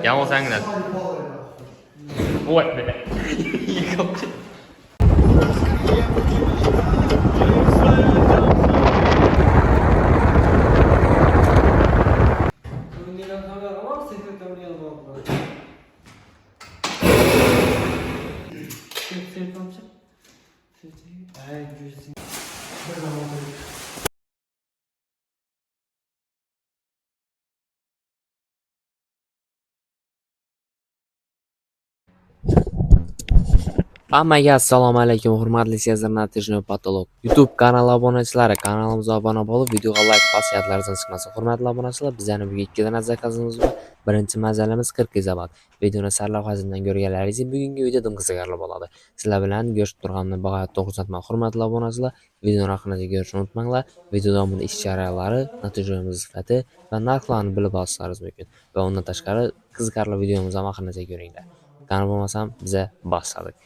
养我3个人。我一口气。Hammaga assalomu alaykum, hurmatli sezdirma patolog. YouTube kanali obunachilari, kanalimizga obuna bo'lib, videoga like bosayotlaringizni chiqmasa. Hurmatli obunachilar, bizning bugun 2 dona zakazimiz bor. Birinchi mazalimiz 40 gigabayt. Videoni sarlavhasidan ko'rganlaringiz bugungi videoda qiziqarli bo'ladi. Sizlar bilan ko'rishib turganimni bag'at to'g'risatman. Hurmatli obunachilar, videoni oxirigacha ko'rishni unutmanglar. Video davomida ish jarayonlari, natijamiz sifati va narxlarni bilib olishingiz mumkin. Va undan tashqari qiziqarli videomizni ham oxirigacha ko'ringlar. Qani bo'lmasam, biza boshladik.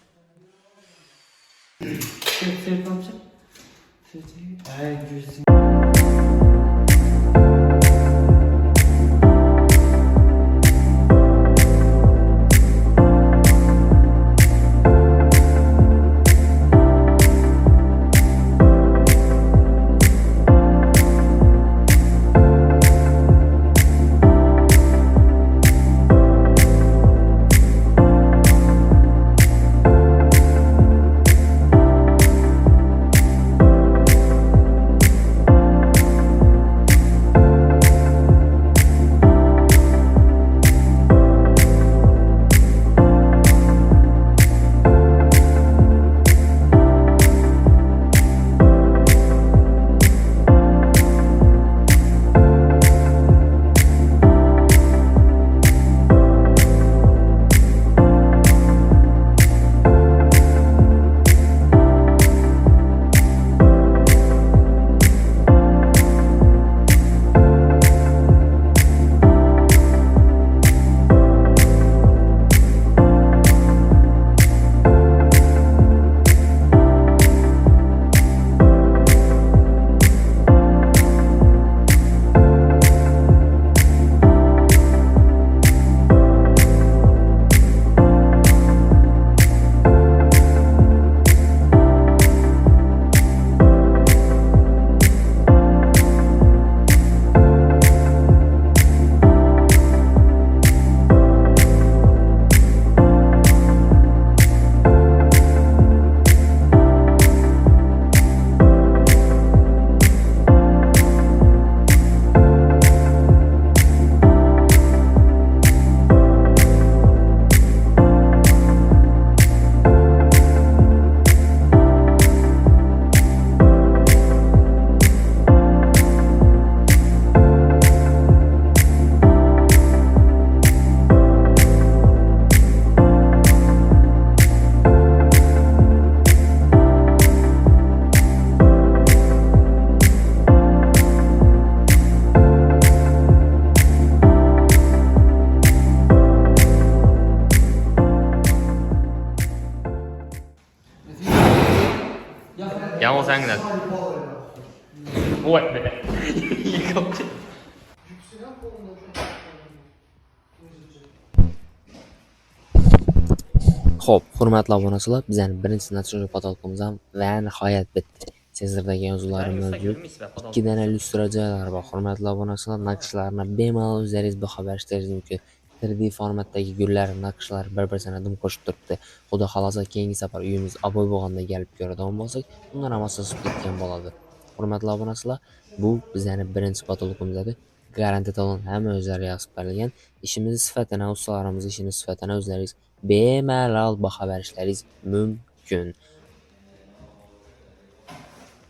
养我3个人。我一口气。Xo'p, hurmatli obunachilar, bizning birinchi natija patologimiz ham va nihoyat bitdi. Sezdirdagi yozuvlarim mavjud. 2 dona illyustratsiya joylari bor. Hurmatli obunachilar, naqshlarni bemalol o'zingiz baho berishingiz mumkin. 3D formatdagi gullar, naqshlar bir-biriga dim qo'shib turibdi. Xudo xolosa keyingi safar uyimiz oboy bo'lganda kelib ko'radigan bo'lsak, undan ham asosib ketgan bo'ladi. Hurmatli obunachilar, bu bizning birinchi patologimiz edi. Garantiya to'lon hamma o'zlari yozib berilgan. Ishimiz sifatini, ustalarimiz ishini sifatini o'zlaringiz bemalol baho berishlaringiz mumkin.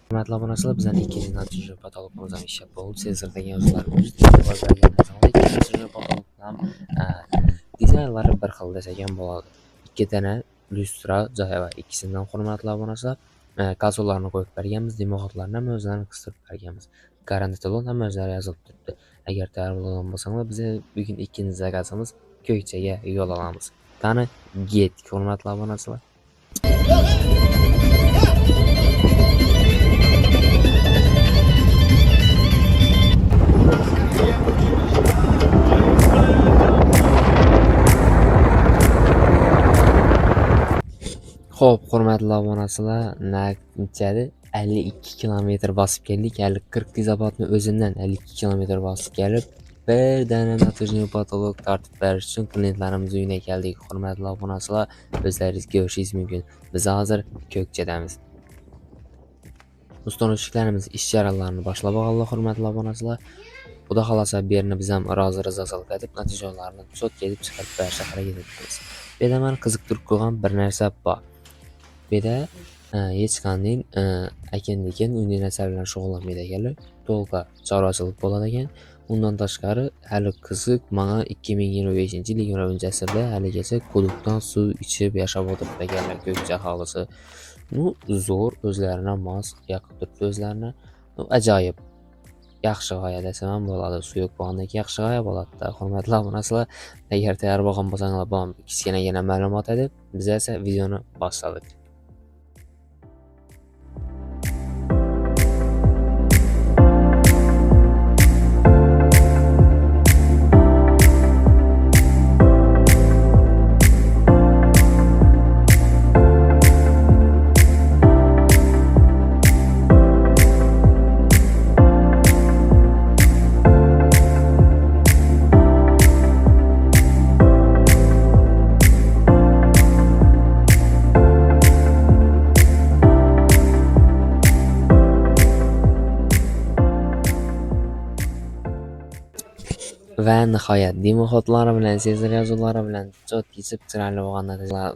Hurmatli obunachilar, bizning ikkinchi natija patologimiz ham ishab bo'ldi. Sezdirdagi yozuvlar mavjud. Ikkinchi patolog ham dizaynlari bir xil desak ham bo'ladi. 2 dona illyustra joyi va ikkisidan hurmatli obunachilar konsollarni qo'yib berganmiz, dimoqlarni ham o'zlarini qistirib berganmiz. Garantiya to'lon ham o'zlari yozilib turibdi. Agar tayyor bo'lgan bo'lsanglar, biz bugun ikkinchi zakazimiz Ko'kchaga yo'l olamiz. Qani, ketdik hurmatli obunachilar. Xo'p, hurmatli obunachilar, nechadi? 52 kilometr bosib keldik. Hali 40 izobotni o'zimdan 52 kilometr bosib kelib, bir dana natujniy patolog tartib berish uchun klientlarimiz uyine keldik. Hurmatli obunachilar, o'zlaringiz ko'rishingiz mumkin. Biz hozir Ko'kchadamiz. Ustonoshliklarimiz ish jarayonlarini boshlab olganlar, hurmatli obunachilar. Xudo xolasa bu yerni biz ham rozi rizochilik etib, natijalarni cho'tga edib chiqarib berishga harakat etamiz. Bu yerda meni qiziqtirib qo'ygan bir narsa bor. Bu yerda hech qanday ekin-dekin unday narsalar bilan shug'ullanmaydi ekanlar. To'g'ri chorvachilik bo'ladi ekan. Undan tashqari hali qiziq menga 2025-yil 20-asrda haligacha quduqdan suv ichib yashab o'tiribdi ekanlar Ko'kcha aholisi. Zo'r, o'zlarini mos yoqib turibdi o'zlarini. Ajoyib. Yaxshi g'oya desam ham bo'ladi. Suyuq bo'lgandan keyin yaxshi g'oya bo'ladi-da. Hurmatli obunachilar, agar tayyor bo'lgan bo'lsanglar, bu kichkinagina ma'lumot edi. Biz esa videoni boshladik. Va nihoyat demo xotlari bilan, sezar yozuvlari bilan chot kesib chiroyli bo'lgan natijalar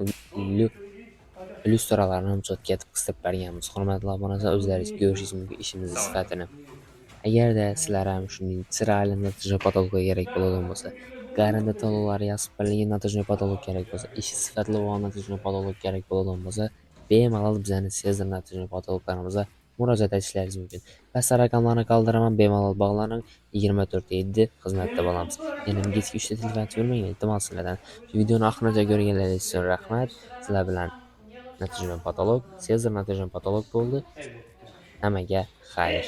illyustralarni ham chotga etib qistirib berganmiz. Hurmatli obunachilar, o'zlaringiz ko'rishingiz mumkin ishimiz sifatini. Agarda sizlar ham shunday chiroyli natija patologga kerak bo'ladigan bo'lsa, garantiya to'lovlari yasib berilgan natija patolog kerak bo'lsa, ishi sifatli bo'lgan natija patolog kerak bo'ladigan bo'lsa, bemalol bizani sezar natija patologlarimizga murojaat etishlaringiz mumkin. Pastda raqamlarni qoldiraman, bemalol bog'laning. 24/7 xizmatda bo'lamiz. Yana kechki 3 da telefon bermang, iltimos sizlardan. Shu videoni oxirigacha ko'rganlaringiz uchun rahmat. Sizlar bilan natija patolog, sezar natija patolog bo'ldi. Hammaga xayr.